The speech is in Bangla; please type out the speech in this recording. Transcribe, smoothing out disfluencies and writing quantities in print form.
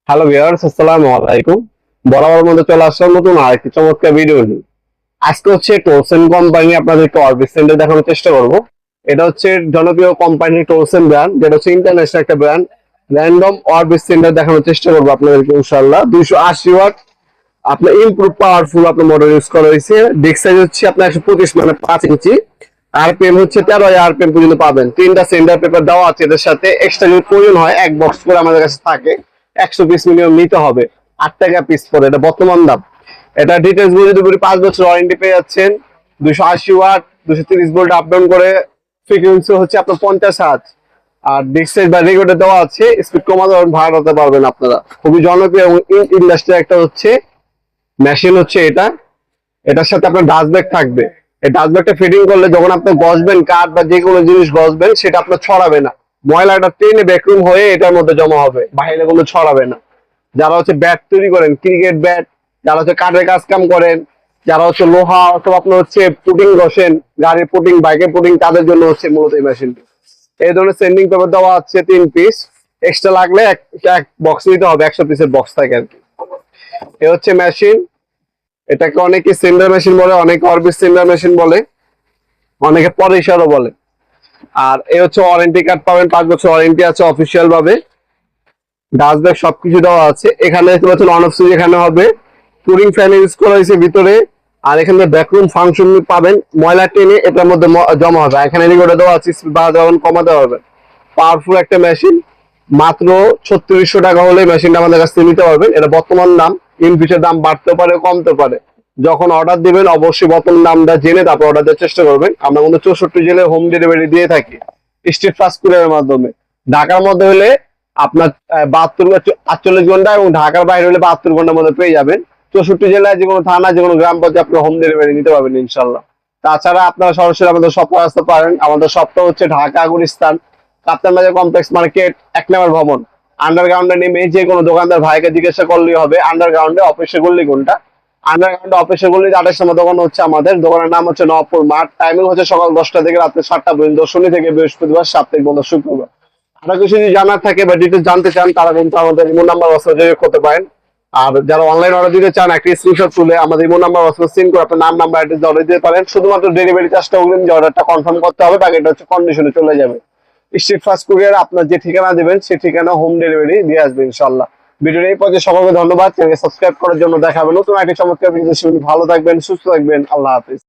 হ্যালো ভিউয়ার্স, আসসালামু আলাইকুম। বরাবর মধ্যে চলে আসলাম নতুন আরেকটি চমৎকার ভিডিও নিয়ে। আজকে হচ্ছে টোরসেন কোম্পানি আপনাদেরকে অরবিট সেন্টার দেখানোর চেষ্টা করব। এটা হচ্ছে জনপ্রিয় কোম্পানি টোরসেন ব্র্যান্ড, যেটা হচ্ছে ইন্টারন্যাশনাল একটা ব্র্যান্ড। র্যান্ডম অরবিট সেন্টার দেখানোর চেষ্টা করবো আপনাদেরকে ইনশাআল্লাহ। 280 ওয়াট আপনার ইমপ্রুভ পাওয়ারফুল আপনার মোটর ইউজ করা হয়েছে। ডেক সাইজ হচ্ছে আপনার 125 মানে 5 ইঞ্চি। আরপিএম হচ্ছে 13 আরপিএম পর্যন্ত পাবেন। 3টা সেন্টার পেপার দেওয়া আছে। এদের সাথে এক্সট্রা যদি প্রয়োজন হয় এক বক্স করে আমাদের কাছে থাকে। 100 পিস মিনিমাম নিতে হবে। 8 টাকা পিস পরে, এটা বর্তমান দাম। এটা ডিটেলস বলে যদি বলি 5 বছর ওয়ারেন্টি পেয়ে যাচ্ছেন। 280 ওয়াট 230 ভোল্ট আপ ডাউন করে, ফ্রিকোয়েন্সি হচ্ছে আপনার 50 হার্জ। আর ডিসপ্লে বা রেগুলেটর দেওয়া আছে, স্পিড কমাতে পারবেন, ভাড়াতে পারবেন আপনারা। খুবই জনপ্রিয় এবং ইন্ডাস্ট্রি একটা হচ্ছে মেশিন হচ্ছে এটা। এটার সাথে আপনার ডাস্ট ব্যাগ থাকবে। এই ডাস্ট ব্যাগটা ফিটিং করলে যখন আপনি গসবেন কাঠ বা যে কোনো জিনিস গসবেন, সেটা আপনার ছড়াবে না। ময়লাটা টেনে ব্যাকরুম হয়ে এটার মধ্যে জমা হবে, বাইরে কোনো ছড়াবে না। যারা হচ্ছে ব্যাট তৈরি করেন, ক্রিকেট ব্যাট, যারা হচ্ছে কাঠের কাজ কাম করেন, যারা হচ্ছে লোহা অথবা আপনার হচ্ছে পুটিং ঘষেন, গাড়ির পুটিং, বাইকের পুটিং, তাদের জন্য হচ্ছে মূলত এই মেশিনটি। এই ধরনের সেন্ডিং পেপার দেওয়া আছে 3 পিস। এক্সট্রা লাগলে এক বক্স নিতে হবে, 100 পিসের বক্স থাকে আর কি। এ হচ্ছে মেশিন। এটাকে অনেকে সেন্ডার মেশিন বলে, অনেকে অরবিট সেন্ডার মেশিন বলে, অনেকে পরিসরও বলে। আর এই হচ্ছে ওয়ারেন্টি কার্ড পাবেন, 5 বছর ওয়ারেন্টি আছে অফিসিয়াল ভাবে। ডাস্ট ব্যাগ সবকিছু দেওয়া আছে। এখানে অন অফ সুইচ এখানে হবে। কুলিং ফ্যান ইউজ করা হয়েছে ভিতরে। আর এখানে ব্যাকরুম ফাংশন পাবেন, ময়লা টেনে এটার মধ্যে জমা হবে। এখানে রেগুলেটর দেওয়া আছে, স্পিড বাড়াতে পারবেন, কমাতে পারবেন। পাওয়ারফুল একটা মেশিন। মাত্র 3600 টাকা হলে মেশিনটা আমাদের কাছ থেকে নিতে পারবেন। এটা বর্তমান দাম, ইন ফিউচার দাম বাড়তে পারে, কমতে পারে। যখন অর্ডার দিবেন অবশ্যই বর্তমান দামটা জেনে তারপর অর্ডার দেওয়ার চেষ্টা করবেন। আমরা কিন্তু 64 জেলায় হোম ডেলিভারি দিয়ে থাকি স্ট্রিট ফাস্ট ফুডের মাধ্যমে। ঢাকার মধ্যে হলে আপনার 48 ঘন্টা, এবং ঢাকার বাইরে হলে 72 ঘন্টার মধ্যে পেয়ে যাবেন। 64 জেলায় যে কোনো থানা, যে কোনো গ্রাম পর্যায়ে আপনি হোম ডেলিভারি নিতে পারবেন ইনশাল্লাহ। তাছাড়া আপনারা সরাসরি আমাদের শপে আসতে পারেন। আমাদের শপটা হচ্ছে ঢাকা গুলিস্তান কাপ্তান বাজার কমপ্লেক্স মার্কেট 1 নম্বর ভবন। আন্ডারগ্রাউন্ডে নেমে যে কোনো দোকানদার ভাইকে জিজ্ঞাসা করলেই হবে আন্ডারগ্রাউন্ডে অফিসের গল্লি কোনটা। আন্ডারগ্রাউন্ডে অফিসের গল্লি 8টার সময় দোকান হচ্ছে আমাদের। দোকানের নাম হচ্ছে নবপুর মাঠ। টাইমিং হচ্ছে সকাল 10টা থেকে রাত্রে 7টা পর্যন্ত, শনি থেকে বৃহস্পতিবার, সাপ্তাহিক বন্ধ শুক্রবার। আরো কিছু যদি জানার থাকে বা ডিটেলস জানতে চান, তারা কিন্তু আমাদের ইমো নাম্বার হোয়াটসঅ্যাপে যোগাযোগ করতে পারেন। আর যারা অনলাইন অর্ডার দিতে চান, একটা স্ক্রিনশট তুলে আমাদের ইমো নাম্বার হোয়াটসঅ্যাপে সেন্ড করে আপনার নাম, নাম্বার, অ্যাড্রেস অর্ডার দিতে পারেন। শুধুমাত্র ডেলিভারি চার্জটা অগ্রিম দিয়ে অর্ডারটা কনফার্ম করতে হবে, বাকিটা হচ্ছে কন্ডিশনে চলে যাবে। স্ট্রিট ফাস্ট কুরিয়ার আপনার যে ঠিকানা দেবেন সেই ঠিকানা হোম ডেলিভারি দিয়ে আসবে ইনশাআল্লাহ। ভিডিওর এই পর্যায়ে সকলকে ধন্যবাদ। চ্যানেলকে সাবস্ক্রাইব করার জন্য। দেখা হবে নতুন একটা চমৎকার ভিডিও। ভালো থাকবেন, সুস্থ থাকবেন। আল্লাহ হাফেজ।